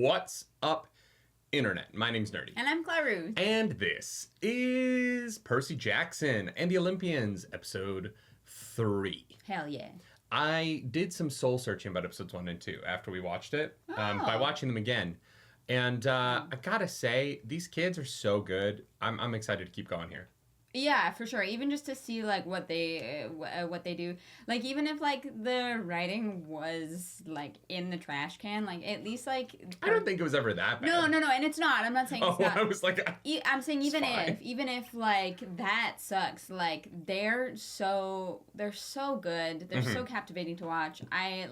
What's up, Internet? My name's Nerdy. And I'm Clarus. And this is Percy Jackson and the Olympians, episode 3. Hell yeah. I did some soul searching about episodes 1 and 2 after we watched it, by watching them again. And I gotta say, these kids are so good. I'm excited to keep going here. Yeah, for sure. Even just to see like what they do, like even if like the writing was like in the trash can, like at least like I don't think it was ever that bad. No, and it's not. I'm not saying it's not. I was like, I'm saying even if like that sucks, like they're so good. They're so captivating to watch. I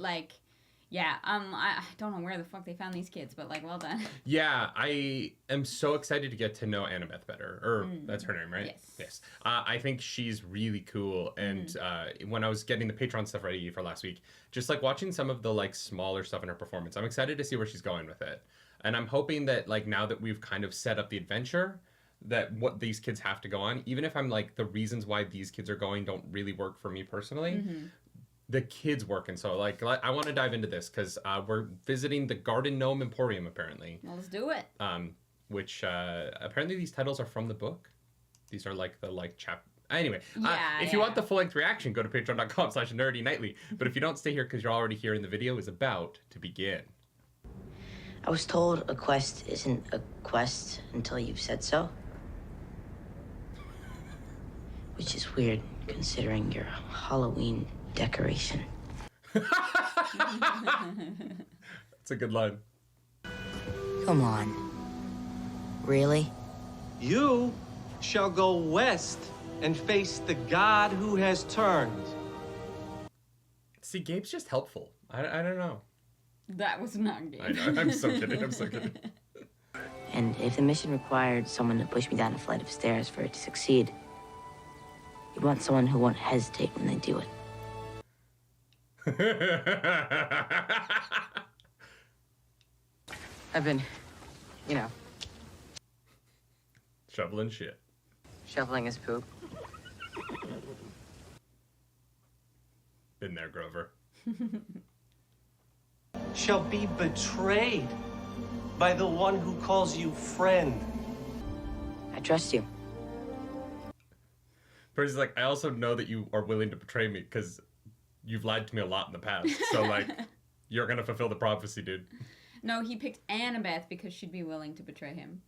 don't know where the fuck they found these kids, but like, well done. Yeah, I am so excited to get to know Annabeth better. That's her name, right? Yes. I think she's really cool. And when I was getting the Patreon stuff ready for last week, just like watching some of the like smaller stuff in her performance, I'm excited to see where she's going with it. And I'm hoping that like now that we've kind of set up the adventure, that what these kids have to go on, even if I'm like the reasons why these kids are going don't really work for me personally, the kids working. So like I want to dive into this because we're visiting the Gnome Emporium apparently. Well, let's do it. Which apparently these titles are from the book. These are like the Anyway, if you want the full-length reaction, go to patreon.com/nerdynightly. But if you don't, stay here because you're already here and the video is about to begin. I was told a quest isn't a quest until you've said so. Which is weird considering your Halloween decoration. That's a good line. Come on. Really? You shall go west and face the god who has turned. See, Gabe's just helpful. I don't know. That was not Gabe. I know. I'm so kidding. And if the mission required someone to push me down a flight of stairs for it to succeed, you'd want someone who won't hesitate when they do it. I've been, shoveling shit. Shoveling his poop. Been there, Grover. Shall be betrayed by the one who calls you friend. I trust you. Percy's like, I also know that you are willing to betray me because you've lied to me a lot in the past. So, like, you're going to fulfill the prophecy, dude. No, he picked Annabeth because she'd be willing to betray him.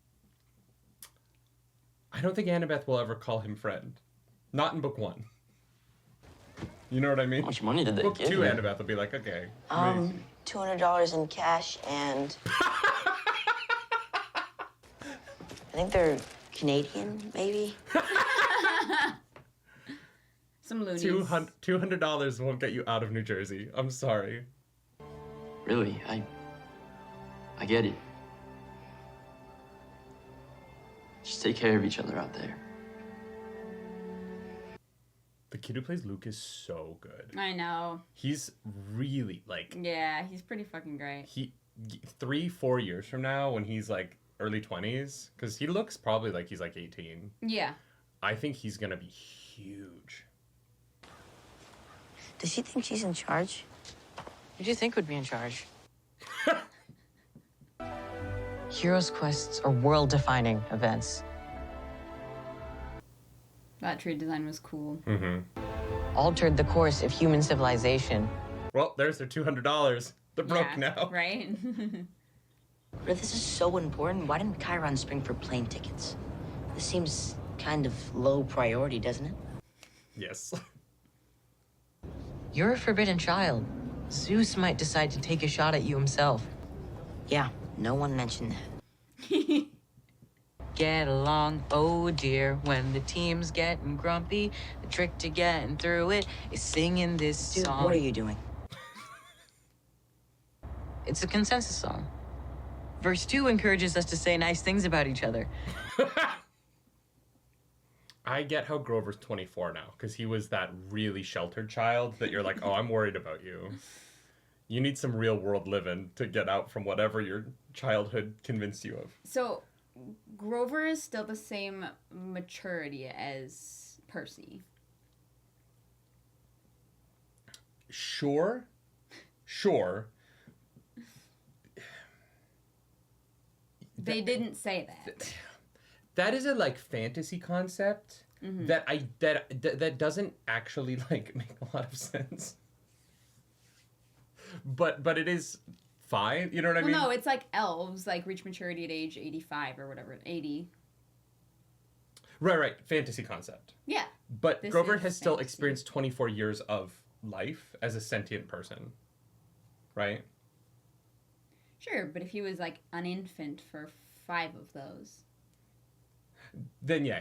I don't think Annabeth will ever call him friend. Not in book 1. You know what I mean? How much money did they book give 2, you? Annabeth will be like, okay. $200 in cash and... I think they're Canadian, maybe? Some loonies. $200 won't get you out of New Jersey. I'm sorry. Really, I get it. Just take care of each other out there. The kid who plays Luke is so good. I know. He's really, like... Yeah, he's pretty fucking great. 3-4 years from now, when he's, like, early 20s, because he looks probably like he's, like, 18. Yeah. I think he's gonna be huge. Does she think she's in charge? Who do you think would be in charge? Heroes' quests are world-defining events. That tree design was cool. Mm-hmm. Altered the course of human civilization. Well, there's their $200. They're broke now. Right? But if this is so important, why didn't Chiron spring for plane tickets? This seems kind of low priority, doesn't it? Yes. You're a forbidden child. Zeus might decide to take a shot at you himself. Yeah, no one mentioned that. Get along, oh dear, when the team's getting grumpy, the trick to getting through it is singing this song. What are you doing? It's a consensus song. Verse 2 encourages us to say nice things about each other. I get how Grover's 24 now, because he was that really sheltered child that you're like, oh, I'm worried about you. You need some real world living to get out from whatever your childhood convinced you of. So, Grover is still the same maturity as Percy. Sure. They didn't say that. That is a like fantasy concept that doesn't actually like make a lot of sense. But it is fine. You know what I mean? Well, no, it's like elves like reach maturity at age 85 or whatever, 80. Right. Fantasy concept. Yeah. But This Grover is has still fantasy. experienced 24 years of life as a sentient person. Right? Sure, but if he was like an infant for 5 of those. Then yeah.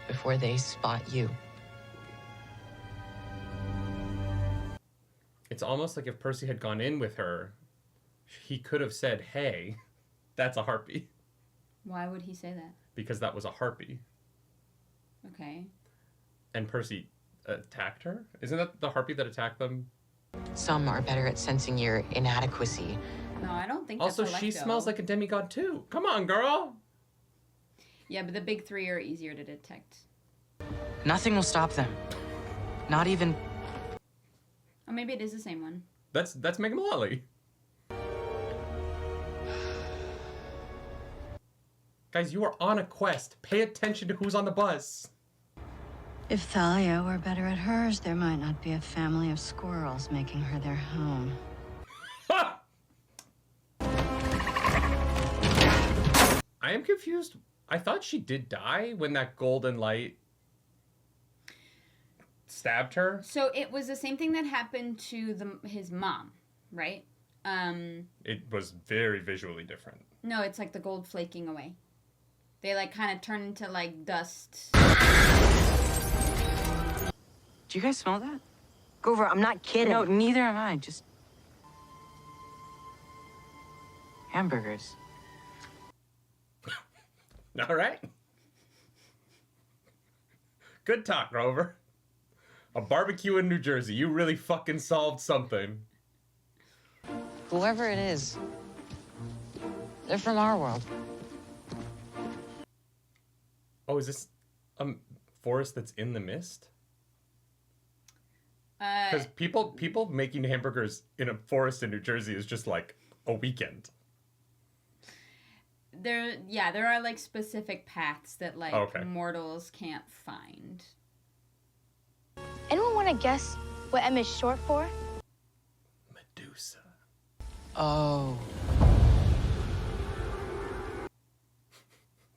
Before they spot you. It's almost like if Percy had gone in with her, he could have said, "Hey, that's a harpy," Why would he say that? because that was a harpy. Okay. And Percy attacked her? Isn't that the harpy that attacked them? Some are better at sensing your inadequacy. No, I don't think Also, that's she Alecto. smells like a demigod too. Come on, girl. Yeah, but the big 3 are easier to detect. Nothing will stop them. Not even... Or maybe it is the same one. That's Megan Mullally. Guys, you are on a quest. Pay attention to who's on the bus. If Thalia were better at hers, there might not be a family of squirrels making her their home. I am confused. I thought she did die when that golden light stabbed her. So it was the same thing that happened to his mom, right? It was very visually different. No, it's like the gold flaking away. They like kind of turn into like dust. Do you guys smell that? Grover, I'm not kidding. No, neither am I. Just... hamburgers. All right. Good talk, Grover. A barbecue in New Jersey. You really fucking solved something. Whoever it is, they're from our world. Oh, is this a forest that's in the mist? Because people making hamburgers in a forest in New Jersey is just like a weekend. There are like specific paths that like mortals can't find. Anyone want to guess what M is short for? Medusa. Oh.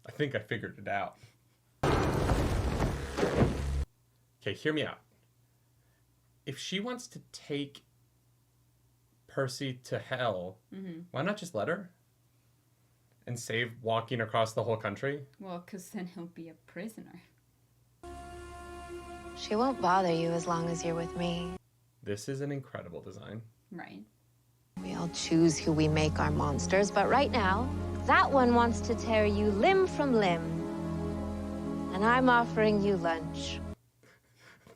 I think I figured it out. Okay, hear me out. If she wants to take Percy to hell, why not just let her? And save walking across the whole country? Well, because then he'll be a prisoner. She won't bother you as long as you're with me. This is an incredible design. Right. We all choose who we make our monsters, but right now, that one wants to tear you limb from limb. And I'm offering you lunch.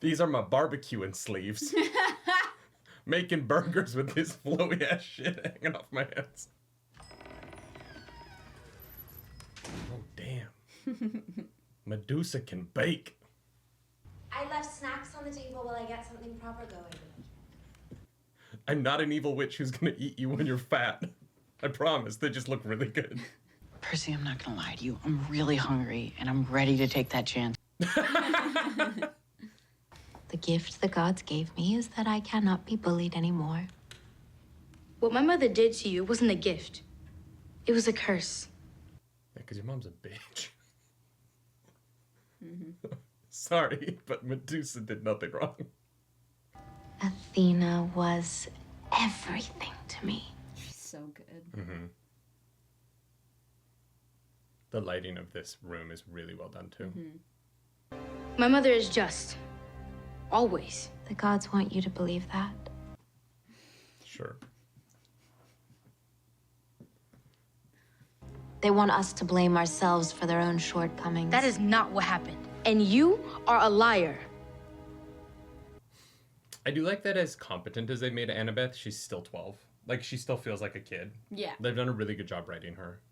These are my barbecuing sleeves. Making burgers with this flowy ass shit hanging off my hands. Oh, damn. Medusa can bake. I left snacks on the table while I get something proper going. I'm not an evil witch who's gonna eat you when you're fat. I promise. They just look really good. Percy, I'm not gonna lie to you. I'm really hungry, and I'm ready to take that chance. The gift the gods gave me is that I cannot be bullied anymore. What my mother did to you wasn't a gift. It was a curse. Yeah, because your mom's a bitch. Sorry, but Medusa did nothing wrong. Athena was everything to me. She's so good. The lighting of this room is really well done, too. My mother is just. Always. The gods want you to believe that. Sure. They want us to blame ourselves for their own shortcomings. That is not what happened. And you are a liar. I do like that as competent as they made Annabeth, she's still 12. Like, she still feels like a kid. Yeah. They've done a really good job writing her.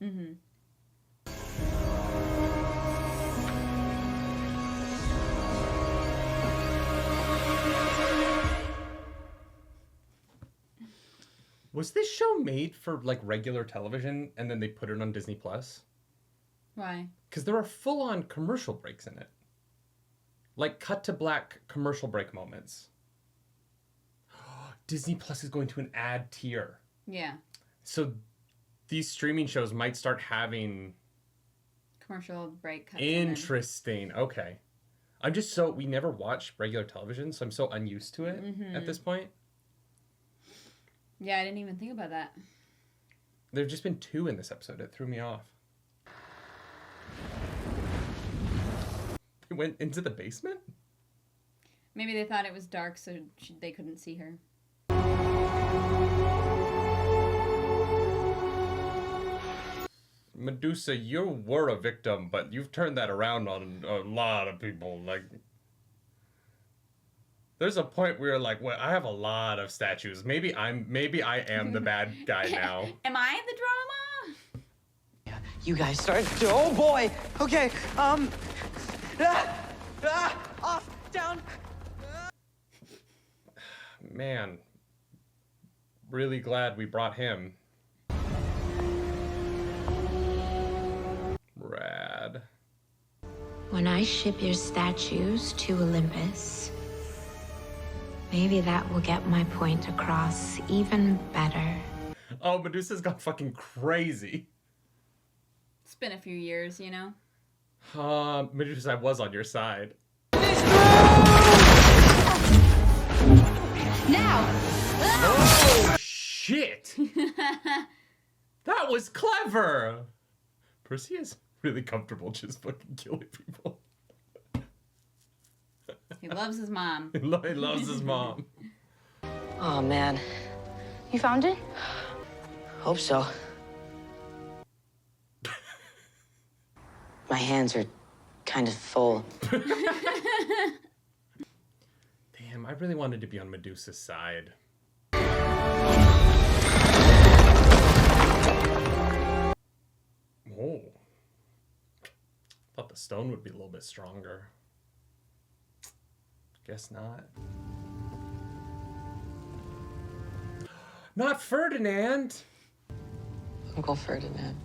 Was this show made for like regular television and then they put it on Disney Plus? Why? Because there are full-on commercial breaks in it. Like cut to black commercial break moments. Disney Plus is going to an ad tier. Yeah. So these streaming shows might start having Commercial break. Cuts interesting. Okay. I'm just we never watch regular television, so I'm so unused to it at this point. Yeah, I didn't even think about that. There've just been 2 in this episode. It threw me off. They went into the basement? Maybe they thought it was dark, so they couldn't see her. Medusa, you were a victim, but you've turned that around on a lot of people. Like, there's a point where you're like, well, I have a lot of statues. Maybe I am the bad guy now. Am I the drama? Yeah, you guys start. Oh boy. Okay. Off, down. Man, really glad we brought him. Rad. When I ship your statues to Olympus, maybe that will get my point across even better. Oh, Medusa's gone fucking crazy. It's been a few years, you know? Medusa, I was on your side. Now! Oh, shit! That was clever! Percy is really comfortable just fucking killing people. He loves his mom. He loves his mom. Oh man. You found it? Hope so. My hands are kind of full. Damn, I really wanted to be on Medusa's side. Oh. Thought the stone would be a little bit stronger. Guess not. Not Ferdinand! Uncle Ferdinand.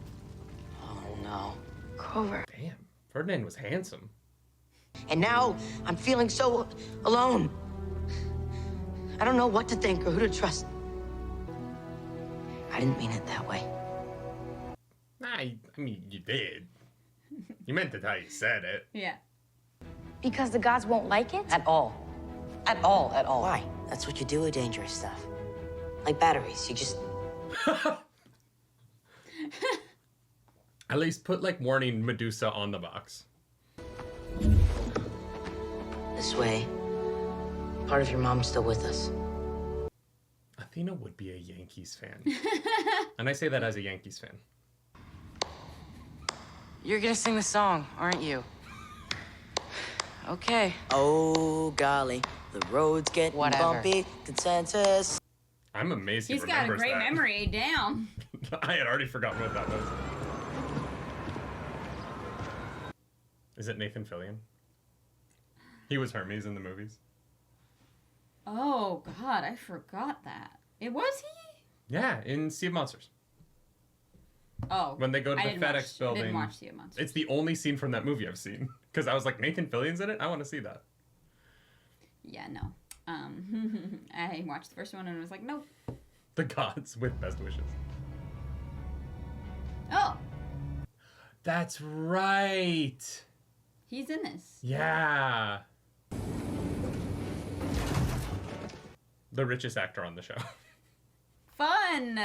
Oh no. Grover. Damn, Ferdinand was handsome. And now I'm feeling so alone. I don't know what to think or who to trust. I didn't mean it that way. I mean, you did. You meant it how you said it. Yeah. Because the gods won't like it? At all. At all, at all. Why? That's what you do with dangerous stuff. Like batteries, you just... At least put, like, warning Medusa on the box. This way, part of your mom's still with us. Athena would be a Yankees fan. And I say that as a Yankees fan. You're gonna sing the song, aren't you? Okay. Oh, golly. The road's getting bumpy. Consensus. I'm amazed He's got a great memory. Damn. I had already forgotten what that was. Is it Nathan Fillion? He was Hermes in the movies. Oh, God, I forgot that. It was he? Yeah, in Sea of Monsters. Oh. When they go to the FedEx building. I didn't watch Sea of Monsters. It's the only scene from that movie I've seen. Because I was like, Nathan Fillion's in it? I want to see that. Yeah, no. I watched the first one and was like, nope. The gods with best wishes. Oh. That's right. He's in this. Yeah. The richest actor on the show. Fun.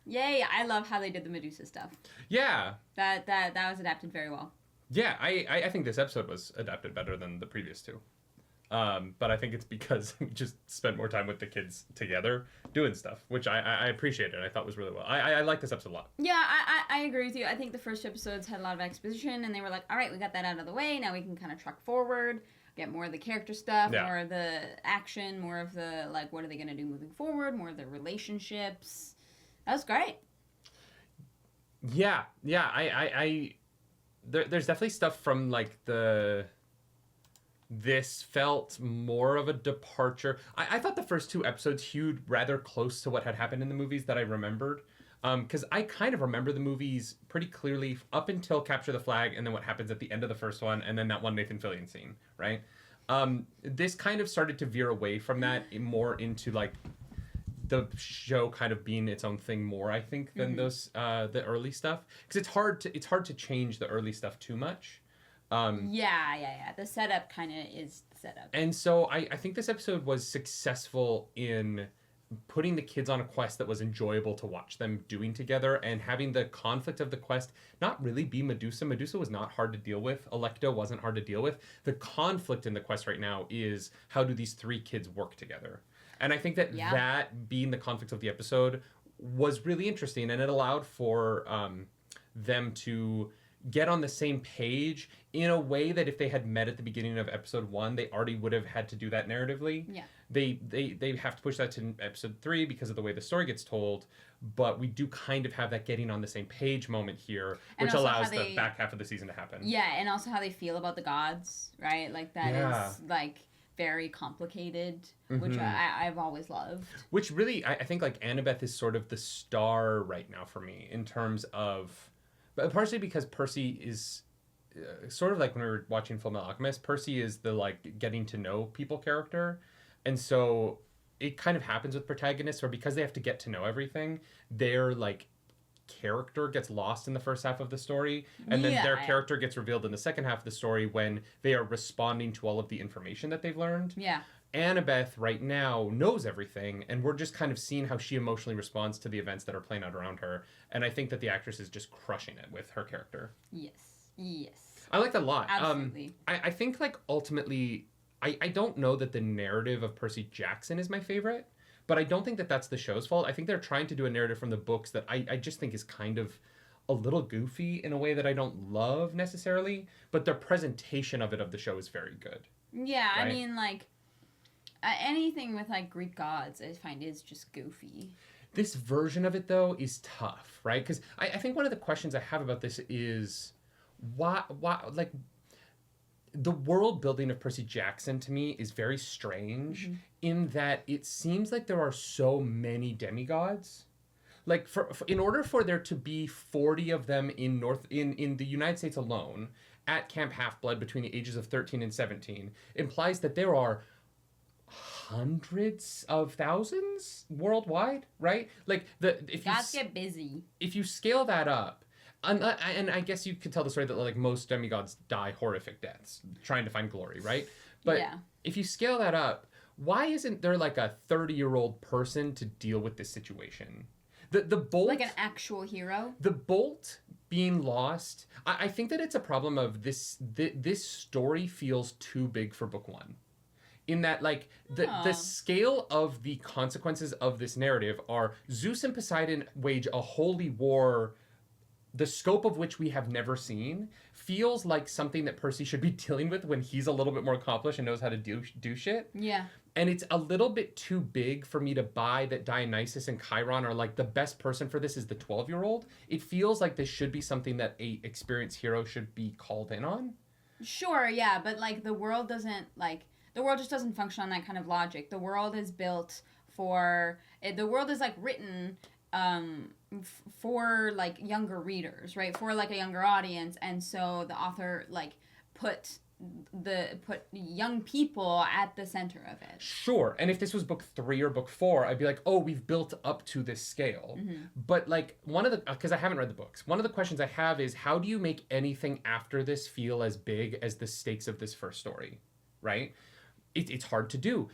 Yay, I love how they did the Medusa stuff. Yeah. That was adapted very well. Yeah, I think this episode was adapted better than the previous two. But I think it's because we just spent more time with the kids together doing stuff, which I appreciated. I thought was really well. I like this episode a lot. Yeah, I agree with you. I think the first two episodes had a lot of exposition, and they were like, all right, we got that out of the way. Now we can kind of truck forward, get more of the character stuff, more of the action, more of the, like, what are they going to do moving forward, more of the relationships. That was great. Yeah, there's definitely stuff from, like, the this felt more of a departure. I thought the first 2 episodes hewed rather close to what had happened in the movies that I remembered. Because I kind of remember the movies pretty clearly up until Capture the Flag, and then what happens at the end of the first one, and then that one Nathan Fillion scene, right? This kind of started to veer away from that more into like the show kind of being its own thing more, I think, than those the early stuff. Because it's hard to change the early stuff too much. Yeah. The setup kind of is the setup. And so I think this episode was successful in putting the kids on a quest that was enjoyable to watch them doing together, and having the conflict of the quest not really be Medusa. Medusa was not hard to deal with. Alecto wasn't hard to deal with. The conflict in the quest right now is how do these 3 kids work together? And I think that that being the conflict of the episode was really interesting, and it allowed for them to get on the same page in a way that if they had met at the beginning of episode 1, they already would have had to do that narratively. Yeah. They have to push that to episode 3 because of the way the story gets told, but we do kind of have that getting on the same page moment here, which allows the back half of the season to happen. Yeah, and also how they feel about the gods, right? Like that is like very complicated, which I've always loved. Which really, I think like Annabeth is sort of the star right now for me in terms of, but partially because Percy is sort of like when we were watching Fullmetal Alchemist, Percy is the like getting to know people character. And so it kind of happens with protagonists where because they have to get to know everything, their like character gets lost in the first half of the story, and then their character gets revealed in the second half of the story when they are responding to all of the information that they've learned. Yeah. Annabeth right now knows everything, and we're just kind of seeing how she emotionally responds to the events that are playing out around her. And I think that the actress is just crushing it with her character. Yes. I like that a lot. Absolutely. I think like ultimately, I don't know that the narrative of Percy Jackson is my favorite, but I don't think that that's the show's fault. I think they're trying to do a narrative from the books that I just think is kind of a little goofy in a way that I don't love necessarily, but their presentation of the show is very good. Yeah, right? I mean, like, anything with, like, Greek gods I find is just goofy. This version of it, though, is tough, right? Because I think one of the questions I have about this is why, like, the world building of Percy Jackson to me is very strange in that it seems like there are so many demigods. Like in order for there to be 40 of them in the United States alone at Camp Half-Blood between the ages of 13 and 17 implies that there are hundreds of thousands worldwide, right? Like gods get busy. If you scale that up, and I guess you could tell the story that like most demigods die horrific deaths trying to find glory, right? But if you scale that up, why isn't there like a 30-year-old person to deal with this situation? The bolt, like an actual hero. The bolt being lost. I think that it's a problem of this. This story feels too big for book one. In that, like, the scale of the consequences of this narrative are Zeus and Poseidon wage a holy war, the scope of which we have never seen, feels like something that Percy should be dealing with when he's a little bit more accomplished and knows how to do shit. Yeah. And it's a little bit too big for me to buy that Dionysus and Chiron are like the best person for this is the 12-year-old. It feels like this should be something that a experienced hero should be called in on. Sure, yeah, but like the world just doesn't function on that kind of logic. The world is built the world is like written for like younger readers, right? For like a younger audience, and so the author like put young people at the center of it. Sure, and if this was book 3 or book 4, I'd be like, oh, we've built up to this scale. Mm-hmm. But like because I haven't read the books, one of the questions I have is how do you make anything after this feel as big as the stakes of this first story, right? It's hard to do.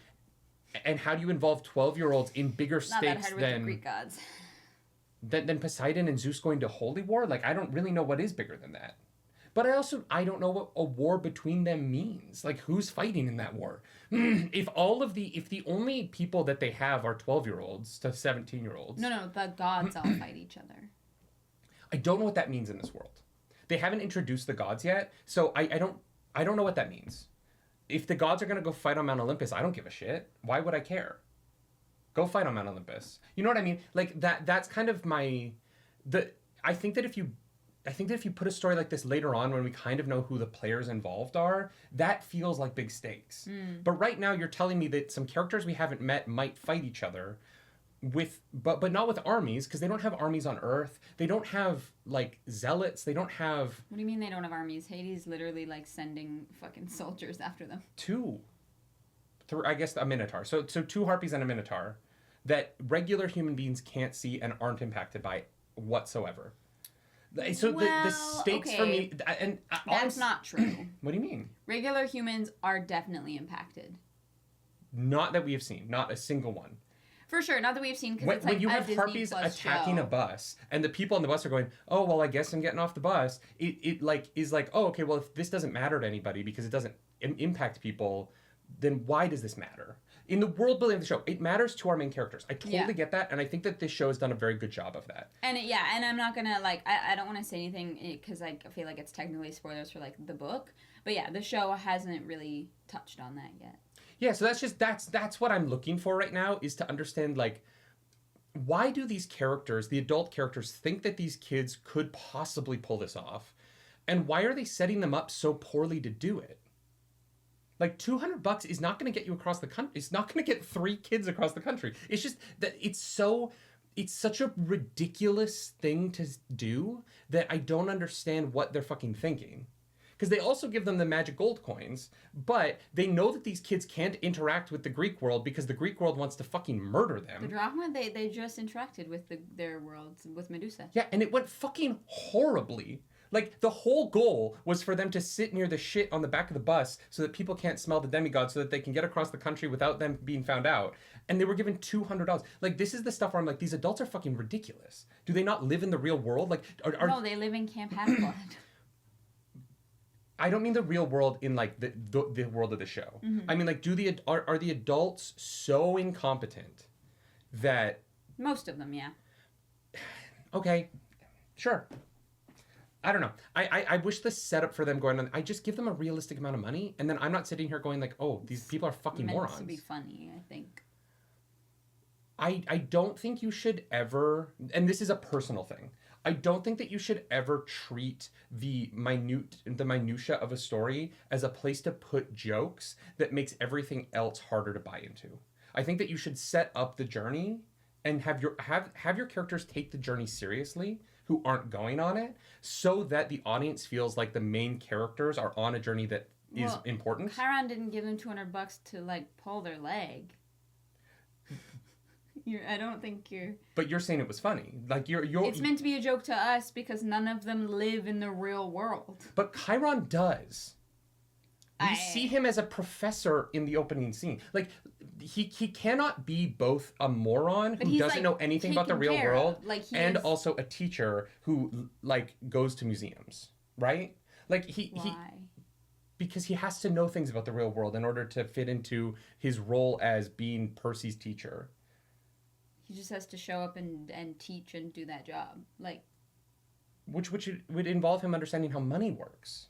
And how do you involve 12-year-olds in bigger stakes than Greek gods? Than Poseidon and Zeus going to holy war? Like, I don't really know what is bigger than that. But I don't know what a war between them means. Like, who's fighting in that war? If the only people that they have are 12-year-olds to 17-year-olds. No, the gods all fight each other. I don't know what that means in this world. They haven't introduced the gods yet, so I don't know what that means. If the gods are going to go fight on Mount Olympus, I don't give a shit. Why would I care? Go fight on Mount Olympus. You know what I mean? Like, that's kind of I think that if you I think that if you put a story like this later on when we kind of know who the players involved are, that feels like big stakes. But right now you're telling me that some characters we haven't met might fight each other but not with armies, because they don't have armies on Earth. They don't have like zealots. They don't have... What do you mean they don't have armies? Hades literally like sending fucking soldiers after them. I guess a minotaur. So 2 harpies and a minotaur that regular human beings can't see and aren't impacted by whatsoever. So the stakes for me... and that's not true. What do you mean? Regular humans are definitely impacted. Not that we have seen. Not a single one. For sure, not that we've seen, because it's like when you a have Disney harpies Plus attacking show. a bus, and the people on the bus are going, oh, well, I guess I'm getting off the bus, it like is like, oh, okay, well, if this doesn't matter to anybody because it doesn't impact people, then why does this matter? In the world building of the show, it matters to our main characters. I totally get that, and I think that this show has done a very good job of that. And and I'm not gonna like, I don't want to say anything because I feel like it's technically spoilers for like the book, but yeah, the show hasn't really touched on that yet. Yeah, so that's what I'm looking for right now, is to understand like, why do these characters, the adult characters, think that these kids could possibly pull this off? And why are they setting them up so poorly to do it? Like, $200 is not going to get you across the country. It's not going to get 3 kids across the country. It's just that it's such a ridiculous thing to do that I don't understand what they're fucking thinking. Because they also give them the magic gold coins, but they know that these kids can't interact with the Greek world because the Greek world wants to fucking murder them. The drama, they just interacted with their worlds, with Medusa. Yeah, and it went fucking horribly. Like, the whole goal was for them to sit near the shit on the back of the bus so that people can't smell the demigod, so that they can get across the country without them being found out. And they were given $200. Like, this is the stuff where I'm like, these adults are fucking ridiculous. Do they not live in the real world? Like, No, they live in Camp Half-Blood. I don't mean the real world in like the world of the show. I mean, like, are the adults so incompetent that... Most of them, yeah. Okay, sure. I don't know. I wish the setup for them going on, I just give them a realistic amount of money, and then I'm not sitting here going like, oh, these people are fucking morons. Meant to be funny, I think. I don't think you should ever, and this is a personal thing, I don't think that you should ever treat the minutia of a story as a place to put jokes that makes everything else harder to buy into. I think that you should set up the journey and have your characters take the journey seriously, who aren't going on it, so that the audience feels like the main characters are on a journey that is important. Chiron didn't give them $200 to like pull their leg. I don't think you're... But you're saying it was funny. Like, you're... It's meant to be a joke to us because none of them live in the real world. But Chiron does. We see him as a professor in the opening scene. Like, he cannot be both a moron who doesn't know anything about the real world and also a teacher who, like, goes to museums, right? Like, Why? Because he has to know things about the real world in order to fit into his role as being Percy's teacher. He just has to show up and teach and do that job. Like, which would involve him understanding how money works.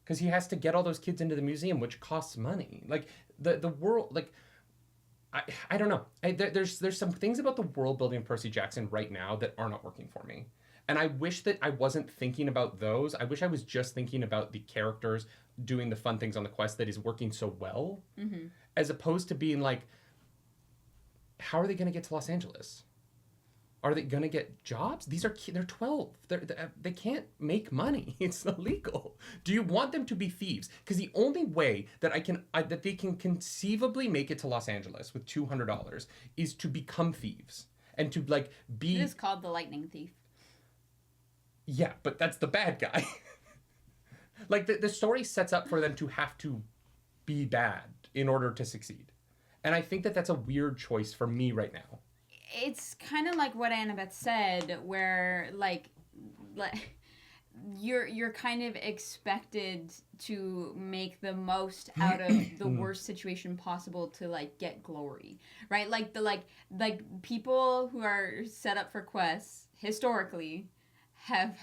Because he has to get all those kids into the museum, which costs money. Like, the world, like, I don't know. There's some things about the world building of Percy Jackson right now that are not working for me. And I wish that I wasn't thinking about those. I wish I was just thinking about the characters doing the fun things on the quest that is working so well. Mm-hmm. As opposed to being like, how are they going to get to Los Angeles? Are they going to get jobs? They're 12. They can't make money. It's illegal. Do you want them to be thieves? Because the only way that that they can conceivably make it to Los Angeles with $200 is to become thieves and to like be. It is called the Lightning Thief. Yeah, but that's the bad guy. Like the story sets up for them to have to be bad in order to succeed. And I think that that's a weird choice for me right now. It's kind of like what Annabeth said, where like you're kind of expected to make the most out of the worst situation possible to like get glory, right? Like like people who are set up for quests historically have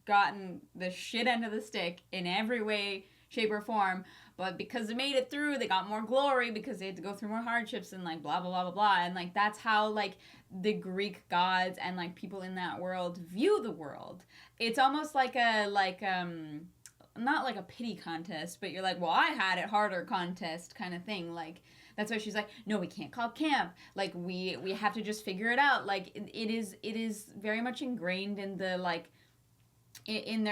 gotten the shit end of the stick in every way, shape, or form. but because they made it through, they got more glory because they had to go through more hardships and like blah blah blah blah blah. And like that's how like the Greek gods and like people in that world view the world. It's almost like a not like a pity contest, but you're like, well, I had it harder contest kind of thing. Like that's why she's like, no, we can't call camp. Like we have to just figure it out. Like it is very much ingrained in the like in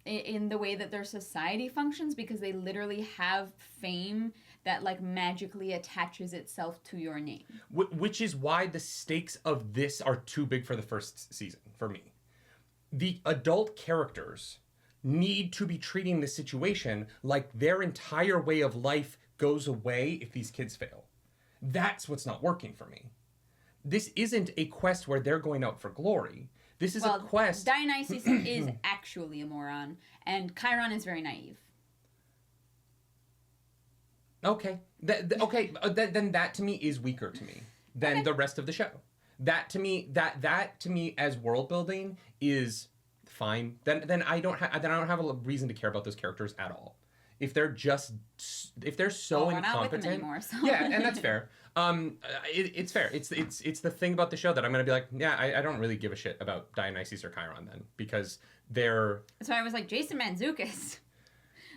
in the way that their society functions, because they literally have fame that like magically attaches itself to your name. Which is why the stakes of this are too big for the first season for me. The adult characters need to be treating the situation like their entire way of life goes away if these kids fail. That's what's not working for me. This isn't a quest where they're going out for glory. This is a quest... Dionysus is actually a moron, and Chiron is very naive. Okay. Then that to me is weaker to me than the rest of the show. That to me as world building is fine. Then I don't have a reason to care about those characters at all. If they're so we're incompetent, not with them anymore, so. Yeah, and that's fair. It's fair. It's the thing about the show that I'm gonna be like, yeah, I don't really give a shit about Dionysus or Chiron then, because they're. That's why I was like, Jason Mantzoukas.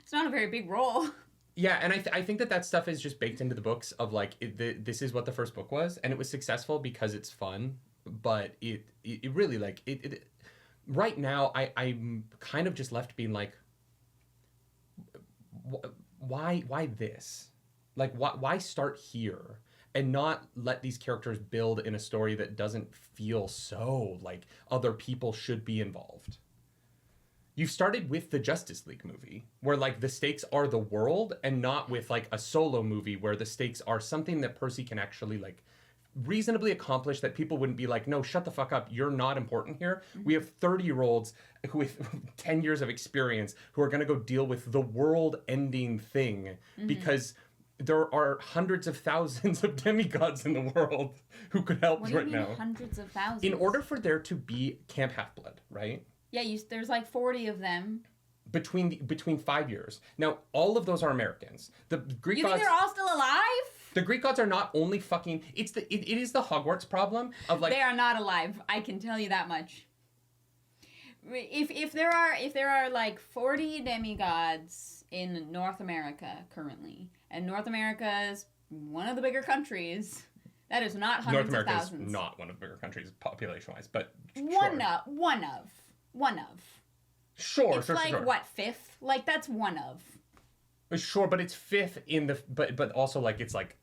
It's not a very big role. Yeah, and I think that stuff is just baked into the books of like this is what the first book was, and it was successful because it's fun, but it really like it right now I'm kind of just left being like, why this? Like why start here and not let these characters build in a story that doesn't feel so like other people should be involved? You started with the Justice League movie, where like the stakes are the world, and not with like a solo movie where the stakes are something that Percy can actually like reasonably accomplish, that people wouldn't be like, no, shut the fuck up, you're not important here. We have 30-year-olds with 10 years of experience who are going to go deal with the world-ending thing because there are hundreds of thousands of demigods in the world who could help what do you right mean now. Hundreds of thousands? In order for there to be Camp Half-Blood, right? Yeah, there's like 40 of them. Between 5 years. Now, all of those are Americans. The Greek gods... You think they're all still alive? The Greek gods are not only fucking... It is the Hogwarts problem of like... They are not alive. I can tell you that much. If there are like 40 demigods in North America currently, and North America is one of the bigger countries, that is not hundreds of thousands. North America is not one of the bigger countries population-wise, but One of. Sure, it's like, what, fifth? Like, that's one of. Sure, but it's fifth in the... But also, like, it's like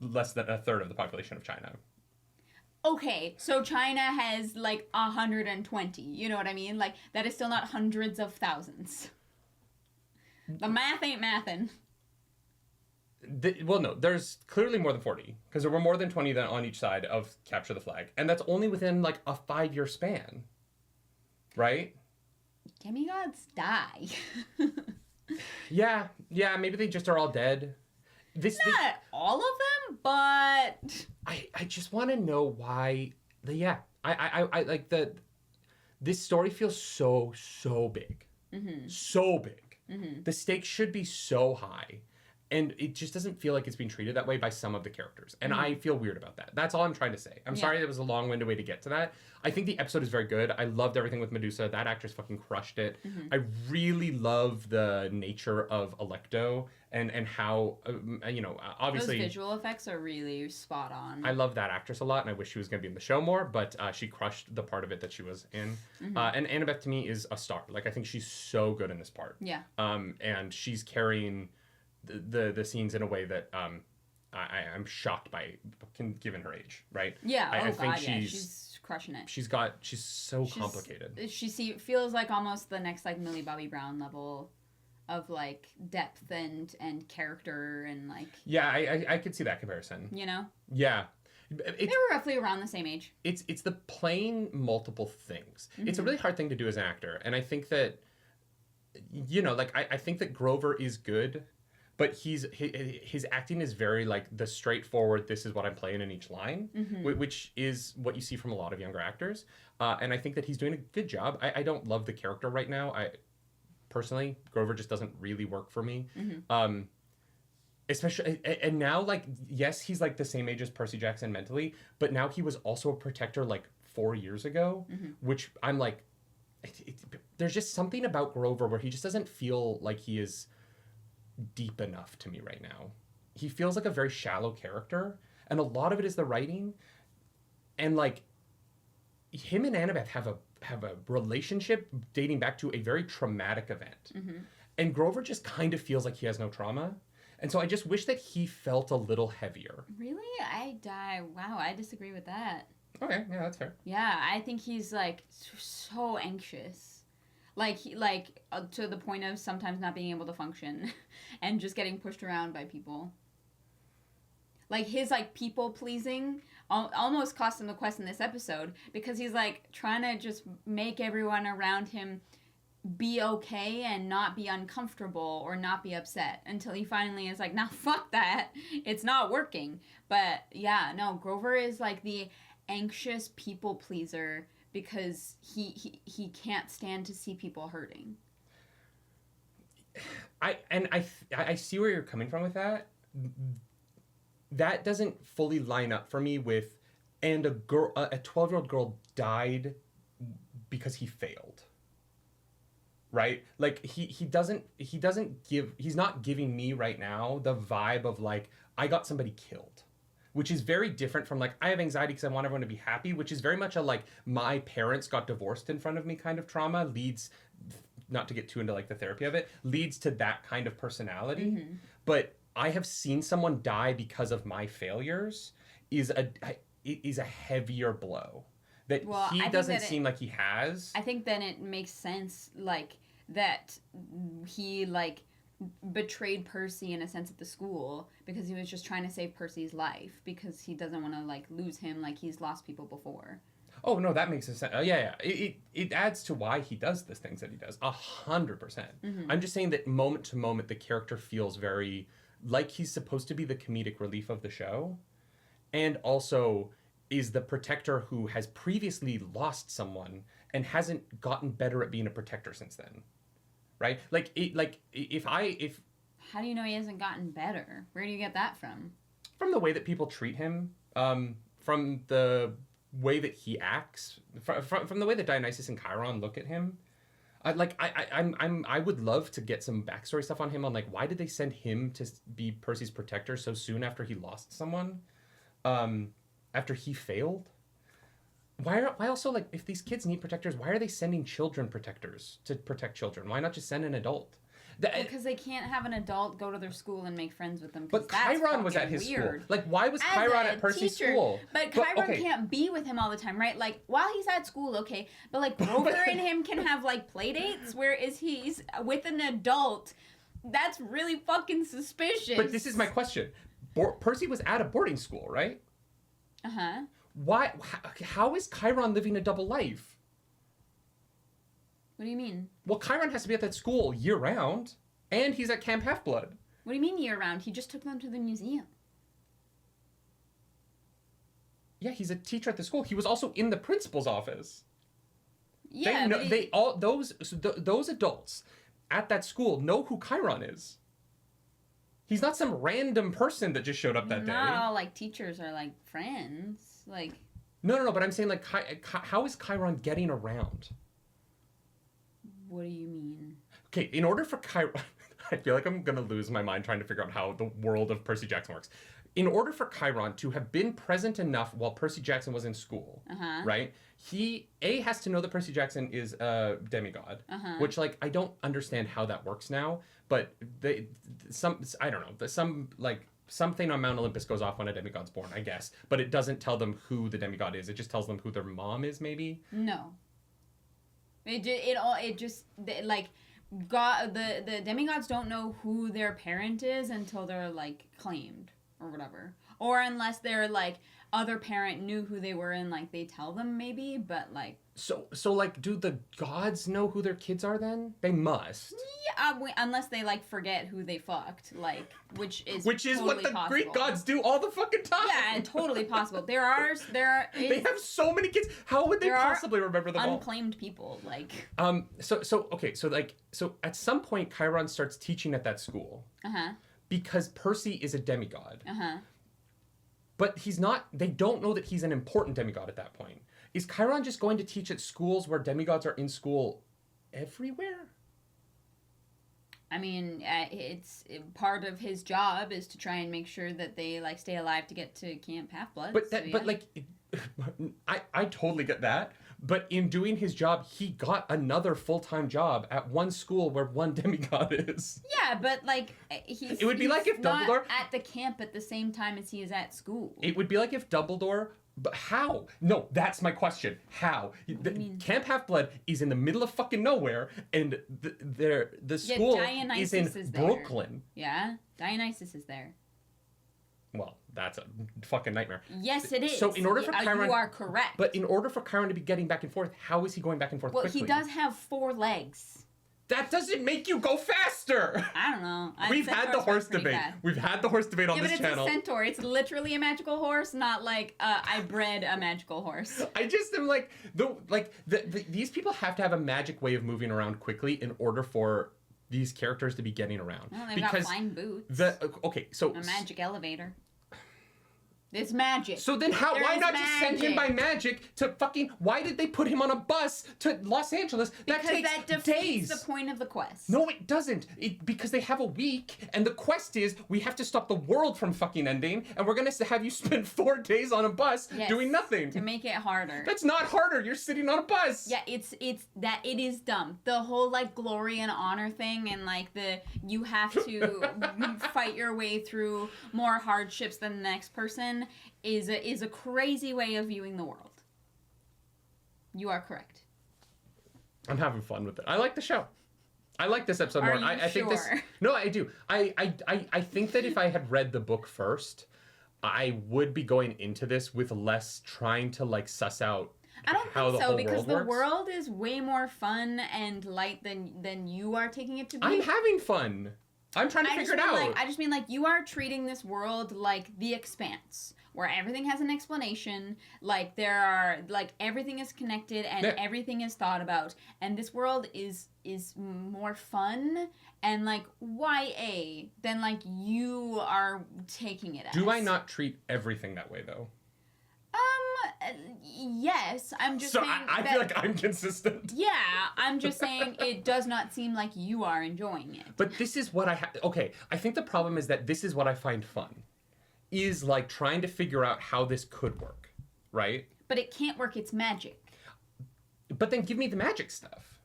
less than a third of the population of China. Okay, so China has, like, 120. You know what I mean? Like, that is still not hundreds of thousands. The math ain't mathin'. Well, no, there's clearly more than 40, because there were more than 20 on each side of Capture the Flag, and that's only within, like, a 5-year span. Right? Demigods die. Yeah, maybe they just are all dead. Not all of them, but... I just want to know why... I like the... This story feels so big. Mm-hmm. So big. Mm-hmm. The stakes should be so high. And it just doesn't feel like it's being treated that way by some of the characters. And I feel weird about that. That's all I'm trying to say. I'm sorry it was a long-winded way to get to that. I think the episode is very good. I loved everything with Medusa. That actress fucking crushed it. Mm-hmm. I really love the nature of Electo and how, obviously... Those visual effects are really spot on. I love that actress a lot, and I wish she was going to be in the show more, but she crushed the part of it that she was in. Mm-hmm. And Annabeth, to me, is a star. Like, I think she's so good in this part. Yeah. And she's carrying... the scenes in a way that I'm shocked by, given her age, right? Yeah, I think she's crushing it. She's so complicated. She feels like almost the next like Millie Bobby Brown level of like depth and character and like. Yeah, I could see that comparison. You know. Yeah. They were roughly around the same age. It's the playing multiple things. Mm-hmm. It's a really hard thing to do as an actor, and I think that, I think that Grover is good. But his acting is very, like, the straightforward, this is what I'm playing in each line, which is what you see from a lot of younger actors. And I think that he's doing a good job. I don't love the character right now. personally, Grover just doesn't really work for me. Especially, and now, like, yes, he's like the same age as Percy Jackson mentally, but now he was also a protector like 4 years ago, which I'm like, there's just something about Grover where he just doesn't feel like he is deep enough to me right now. He feels like a very shallow character, and a lot of it is the writing. And like, him and Annabeth have a relationship dating back to a very traumatic event, and Grover just kind of feels like he has no trauma, and so I just wish that he felt a little heavier. Really, wow, I disagree with that. Okay, yeah, that's fair. Yeah, I think he's like so anxious. Like, to the point of sometimes not being able to function and just getting pushed around by people. Like, his, like, people-pleasing almost cost him the quest in this episode because he's, like, trying to just make everyone around him be okay and not be uncomfortable or not be upset until he finally is like, nah, fuck that. It's not working. But, yeah, no, Grover is, like, the anxious people-pleaser because he can't stand to see people hurting. I see where you're coming from with that. That doesn't fully line up for me with, and a 12-year-old girl died because he failed. Right? Like, he's not giving me right now the vibe of like, I got somebody killed. Which is very different from like, I have anxiety because I want everyone to be happy, which is very much a like, my parents got divorced in front of me kind of trauma, leads, not to get too into like the therapy of it, leads to that kind of personality. But I have seen someone die because of my failures is a heavier blow that he doesn't seem like he has. I think then it makes sense, like, that he, like, betrayed Percy in a sense at the school because he was just trying to save Percy's life because he doesn't want to, like, lose him like he's lost people before. Oh, no, that makes sense. Yeah. It adds to why he does the things that he does. 100%. I'm just saying that moment to moment, the character feels very like he's supposed to be the comedic relief of the show, and also is the protector who has previously lost someone and hasn't gotten better at being a protector since then. Right? If How do you know he hasn't gotten better? Where do you get that from? From the way that people treat him, from the way that he acts, from the way that Dionysus and Chiron look at him. I would love to get some backstory stuff on him on like, why did they send him to be Percy's protector so soon after he lost someone, after he failed? Why also, like, if these kids need protectors, why are they sending children protectors to protect children? Why not just send an adult? Because they can't have an adult go to their school and make friends with them. But Chiron was at his school. Like, why was Chiron at Percy's school? But Chiron can't be with him all the time, right? Like, while he's at school, okay. But, like, Grover and him can have, like, play dates, whereas he's with an adult. That's really fucking suspicious. But this is my question. Percy was at a boarding school, right? Uh-huh. Why? How is Chiron living a double life? What do you mean? Well, Chiron has to be at that school year-round, and he's at Camp Half-Blood. What do you mean year-round? He just took them to the museum. Yeah, he's a teacher at the school. He was also in the principal's office. Yeah, those adults at that school know who Chiron is. He's not some random person that just showed up that day. Not all, like, teachers are, like, friends. Like... No, but I'm saying, like, how is Chiron getting around? What do you mean? Okay, in order for Chiron... I feel like I'm going to lose my mind trying to figure out how the world of Percy Jackson works. In order for Chiron to have been present enough while Percy Jackson was in school, right? He, has to know that Percy Jackson is a demigod, which, like, I don't understand how that works now, but I don't know, something on Mount Olympus goes off when a demigod's born, I guess, but it doesn't tell them who the demigod is. It just tells them who their mom is, maybe? No. God, the demigods don't know who their parent is until they're, like, claimed or whatever, or unless they're like other parent knew who they were and like they tell them maybe, but like. So like, do the gods know who their kids are then? They must. Yeah, unless they like forget who they fucked, like, which is totally what the possible. Greek gods do all the fucking time. Yeah, and totally possible. They have so many kids. How would they possibly remember them all? Unclaimed people, like. So at some point, Chiron starts teaching at that school. Because Percy is a demigod. But he's not. They don't know that he's an important demigod at that point. Is Chiron just going to teach at schools where demigods are in school everywhere? I mean, part of his job is to try and make sure that they like stay alive to get to Camp Half-Blood. I totally get that. But in doing his job, he got another full-time job at one school where one demigod is. Yeah, but like he's like if not Dumbledore at the camp at the same time as he is at school. It would be like if Dumbledore. But how? No, that's my question. How? Camp Half-Blood is in the middle of fucking nowhere, and the school is in Brooklyn. Yeah, Dionysus is there. Well, that's a fucking nightmare. Yes, it is. So in order for Chiron, you are correct. But in order for Chiron to be getting back and forth, how is he going back and forth quickly? Well, he does have 4 legs. That doesn't make you go faster! I don't know. We've had the horse debate. We've had the horse debate on this channel. Yeah, but it's a centaur. It's literally a magical horse, not like I bred a magical horse. I just am like, these people have to have a magic way of moving around quickly in order for these characters to be getting around. Well, they've got flying boots. A magic elevator. It's magic. So then why not just send him by magic to fucking... Why did they put him on a bus to Los Angeles? That takes defeats days. the point of the quest. No, it doesn't. Because they have a week, and the quest is we have to stop the world from fucking ending, and we're going to have you spend 4 days on a bus doing nothing. To make it harder. That's not harder. You're sitting on a bus. Yeah, it is dumb. The whole like glory and honor thing, and like you have to fight your way through more hardships than the next person is a crazy way of viewing the world. You are correct. I'm having fun with it. I like the show. I like this episode more. I think this. No, I do. I think that if I had read the book first, I would be going into this with less trying to like suss out. I don't think so, because the world is way more fun and light than you are taking it to be. I'm having fun. I'm trying to figure it out. I just mean like you are treating this world like The Expanse, where everything has an explanation, like everything is connected and everything is thought about, and this world is more fun and like YA than like you are taking it as. Do I not treat everything that way though? Yes, I'm just saying I feel like I'm consistent. Yeah, I'm just saying it does not seem like you are enjoying it. But this is what okay, I think the problem is that this is what I find fun. Is like trying to figure out how this could work, right? But it can't work, it's magic. But then give me the magic stuff.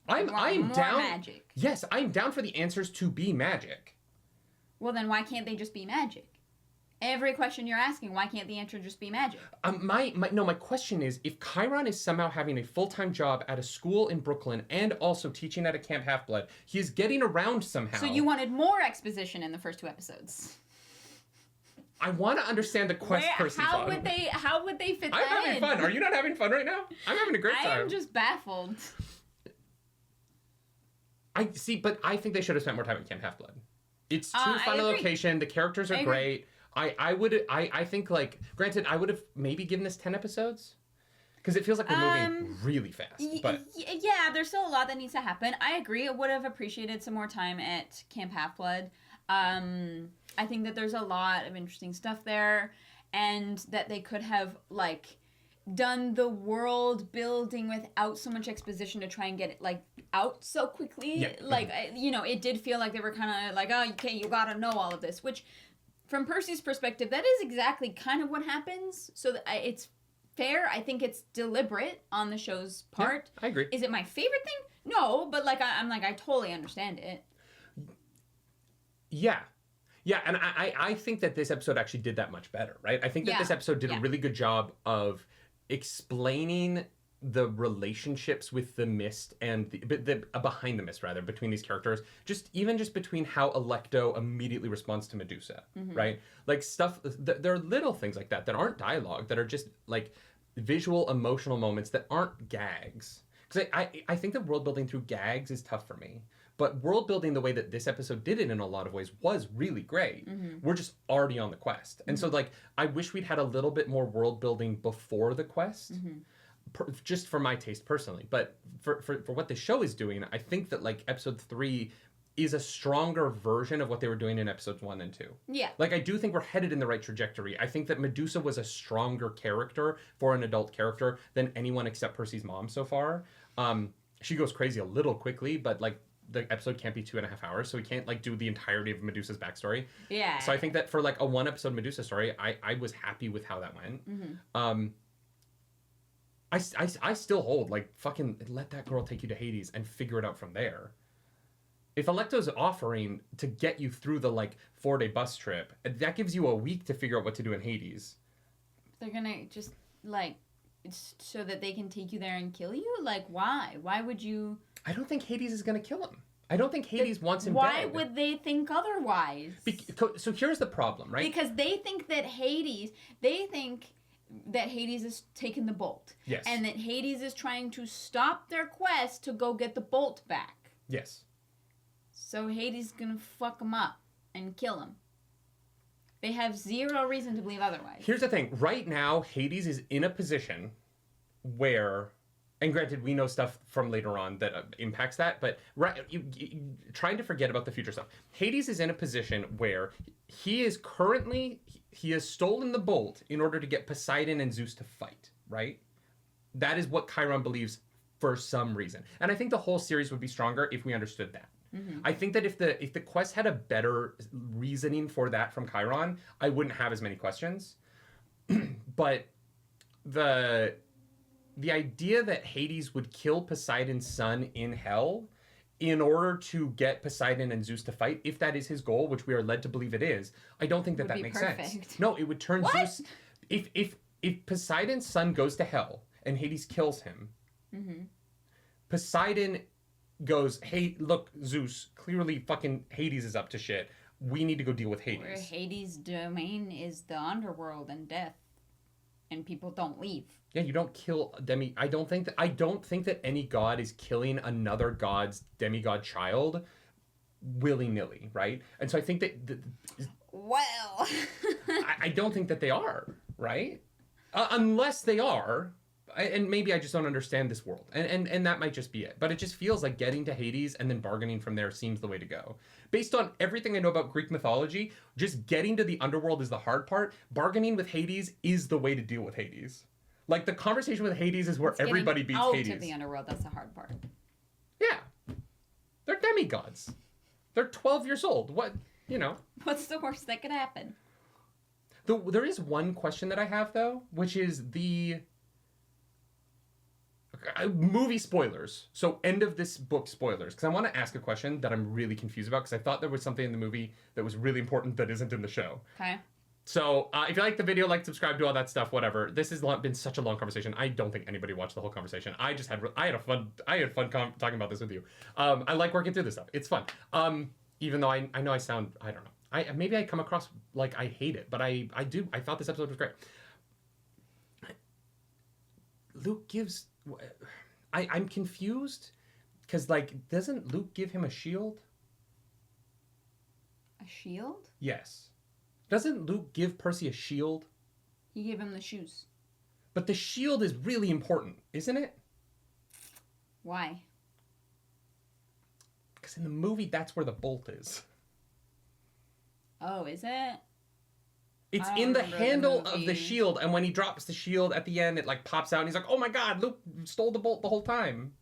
I'm more down. Magic. Yes, I'm down for the answers to be magic. Well, then why can't they just be magic? Every question you're asking, why can't the answer just be magic? My question is, if Chiron is somehow having a full-time job at a school in Brooklyn and also teaching at a Camp Half-Blood, he is getting around somehow. So you wanted more exposition in the first 2 episodes. I want to understand the quest Percy How on. would they fit that in? I'm having fun. Are you not having fun right now? I'm having a great time. I am just baffled. I see, but I think they should have spent more time at Camp Half-Blood. It's too fun a location. The characters are great. I think, like, granted, I would have maybe given this 10 episodes. Because it feels like we're moving really fast. But yeah, there's still a lot that needs to happen. I agree. I would have appreciated some more time at Camp Half-Blood. I think that there's a lot of interesting stuff there. And that they could have, like, done the world building without so much exposition to try and get it, like, out so quickly. Yeah. Like, it did feel like they were kind of like, oh, okay, you gotta know all of this. Which... From Percy's perspective, that is exactly kind of what happens. So it's fair. I think it's deliberate on the show's part. Yeah, I agree. Is it my favorite thing? No, but like I'm like I totally understand it. Yeah. Yeah, and I think that this episode actually did that much better, right? I think that this episode did a really good job of explaining the relationships with the mist and the behind the mist rather between these characters, just between how Alecto immediately responds to Medusa, right? Like stuff, there are little things like that aren't dialogue, that are just like visual emotional moments that aren't gags. Because I think that world building through gags is tough for me. But world building the way that this episode did it in a lot of ways was really great. We're just already on the quest. And so like, I wish we'd had a little bit more world building before the quest. Just for my taste personally, but for what the show is doing, I think that like episode 3 is a stronger version of what they were doing in episodes 1 and 2. Yeah. Like I do think we're headed in the right trajectory. I think that Medusa was a stronger character for an adult character than anyone except Percy's mom so far. She goes crazy a little quickly, but like the episode can't be 2.5 hours, so we can't like do the entirety of Medusa's backstory. Yeah. So I think that for like a 1 episode Medusa story, I was happy with how that went. I still hold, like, fucking let that girl take you to Hades and figure it out from there. If Alecto's offering to get you through the, like, 4-day bus trip, that gives you a week to figure out what to do in Hades. They're gonna just, like, it's so that they can take you there and kill you? Like, why? Why would you... I don't think Hades is gonna kill him. I don't think Hades wants him Why dead. would they think otherwise? So here's the problem, right? Because they think that Hades is taking the bolt. Yes. And that Hades is trying to stop their quest to go get the bolt back. Yes. So Hades is gonna fuck them up and kill them. They have zero reason to believe otherwise. Here's the thing. Right now, Hades is in a position where... And granted, we know stuff from later on that impacts that, but trying to forget about the future stuff. Hades is in a position where he has stolen the bolt in order to get Poseidon and Zeus to fight, right? That is what Chiron believes for some reason. And I think the whole series would be stronger if we understood that. I think that if the quest had a better reasoning for that from Chiron, I wouldn't have as many questions. But the idea that Hades would kill Poseidon's son in hell in order to get Poseidon and Zeus to fight, if that is his goal, which we are led to believe it is, I don't think that makes sense. No, it would turn Zeus... If Poseidon's son goes to hell and Hades kills him, Poseidon goes, hey, look, Zeus, clearly fucking Hades is up to shit. We need to go deal with Hades. Where Hades' domain is the underworld and death. And people don't leave. Yeah, you don't kill I don't think that any god is killing another god's demigod child willy-nilly, right? And so I think that well, I don't think that they are, right? Unless they are, and maybe I just don't understand this world, and that might just be it. But it just feels like getting to Hades and then bargaining from there seems the way to go. Based on everything I know about Greek mythology, just getting to the underworld is the hard part. Bargaining with Hades is the way to deal with Hades. Like, the conversation with Hades is where everybody beats Hades. Out of the underworld, that's the hard part. Yeah. They're demigods. They're 12 years old. What, you know. What's the worst that could happen? There is one question that I have, though, which is the... movie spoilers. So end of this book spoilers. Because I want to ask a question that I'm really confused about, because I thought there was something in the movie that was really important that isn't in the show. Okay. So if you like the video, like, subscribe, do all that stuff, whatever. This has been such a long conversation. I don't think anybody watched the whole conversation. I had fun talking about this with you. I like working through this stuff. It's fun. Even though I know I sound, I don't know. Maybe I come across like I hate it, but I do. I thought this episode was great. Luke gives... I'm confused because, like, doesn't Luke give him a shield? A shield? Yes. Doesn't Luke give Percy a shield? He gave him the shoes. But the shield is really important, isn't it? Why? Because in the movie, that's where the bolt is. Oh, is it? It's in the handle of the shield, and when he drops the shield at the end, it, like, pops out, and he's like, oh my god, Luke stole the bolt the whole time.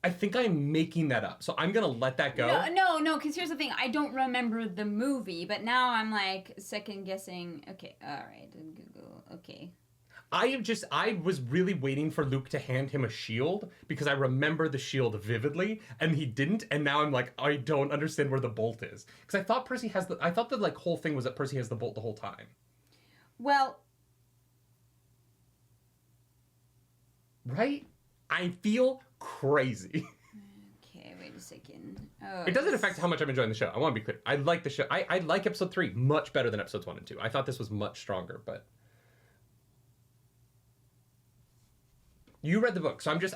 I think I'm making that up, so I'm gonna let that go. No, because here's the thing. I don't remember the movie, but now I'm, like, second-guessing. Okay, alright, Google, okay. I was really waiting for Luke to hand him a shield because I remember the shield vividly, and he didn't, and now I'm like, I don't understand where the bolt is. Because I thought Percy has I thought the, like, whole thing was that Percy has the bolt the whole time. Well, Right? I feel crazy. Okay, wait a second. Oh, it doesn't affect how much I'm enjoying the show. I want to be clear. I like the show. I like episode 3 much better than episodes 1 and 2. I thought this was much stronger, but... You read the book, so I'm just...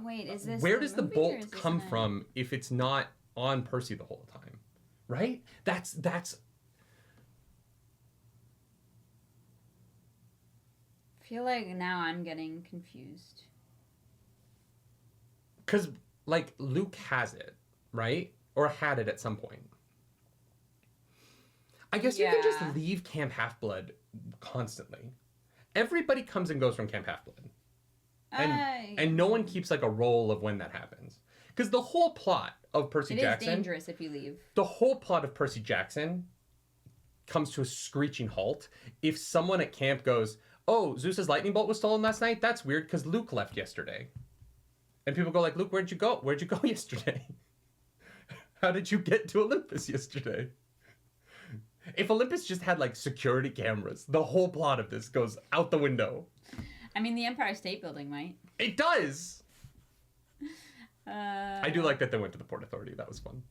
Wait, is this where does the bolt come from from if it's not on Percy the whole time? Right? That's... I feel like now I'm getting confused. Because, like, Luke has it, right? Or had it at some point. I guess you can just leave Camp Half-Blood constantly. Everybody comes and goes from Camp Half-Blood. And no one keeps, like, a roll of when that happens. Because the whole plot of Percy Jackson... It is dangerous if you leave. The whole plot of Percy Jackson comes to a screeching halt if someone at camp goes, oh, Zeus's lightning bolt was stolen last night? That's weird because Luke left yesterday. And people go like, Luke, where'd you go? Where'd you go yesterday? How did you get to Olympus yesterday? If Olympus just had like security cameras, the whole plot of this goes out the window. I mean, the Empire State Building might. It does! I do like that they went to the Port Authority. That was fun.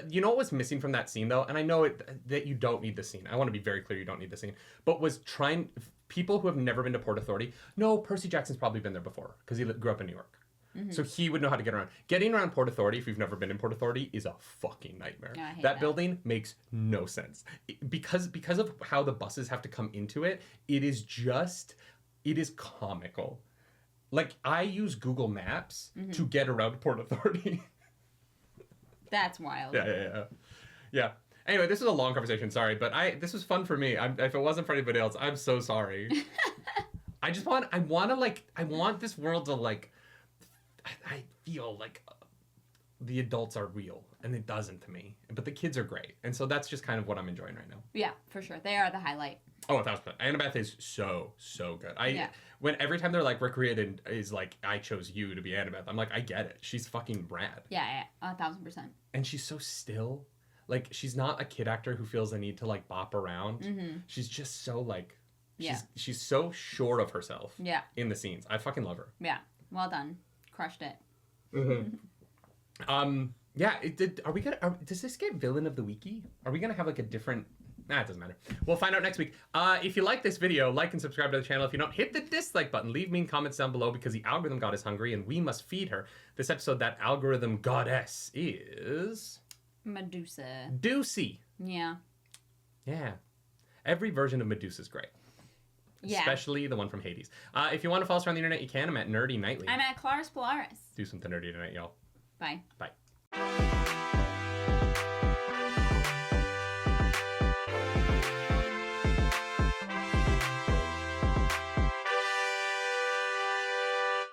You know what was missing from that scene, though? And I know that you don't need the scene. I want to be very clear you don't need the scene. But was trying... People who have never been to Port Authority... No, Percy Jackson's probably been there before. Because he grew up in New York. Mm-hmm. So he would know how to get around. Getting around Port Authority, if you've never been in Port Authority, is a fucking nightmare. No, I hate that building makes no sense. Because of how the buses have to come into it, it is comical. Like, I use Google Maps to get around Port Authority. That's wild. Yeah. Anyway, this was a long conversation. Sorry, but this was fun for me. If it wasn't for anybody else, I'm so sorry. I want this world to like. I feel like the adults are real, and it doesn't to me. But the kids are great, and so that's just kind of what I'm enjoying right now. Yeah, for sure. They are the highlight. Oh, 1,000%. Annabeth is so good. When every time they're like recreated is like I chose you to be Annabeth, I'm like I get it. She's fucking rad. Yeah, 1,000%. And she's so still. Like she's not a kid actor who feels the need to like bop around. Mm-hmm. She's just so like she's so sure of herself. Yeah. In the scenes, I fucking love her. Yeah, well done. Crushed it. Mm-hmm. Yeah. Does this get villain of the weeky? Are we gonna have like a different? Nah, it doesn't matter. We'll find out next week. If you like this video, like and subscribe to the channel. If you don't, hit the dislike button. Leave mean comments down below because the algorithm god is hungry and we must feed her. This episode, that algorithm goddess is... Medusa. Deucey. Yeah. Yeah. Every version of Medusa is great. Yeah. Especially the one from Hades. If you want to follow us around the internet, you can. I'm at Nerdy Nightly. I'm at Claris Polaris. Do something nerdy tonight, y'all. Bye. Bye.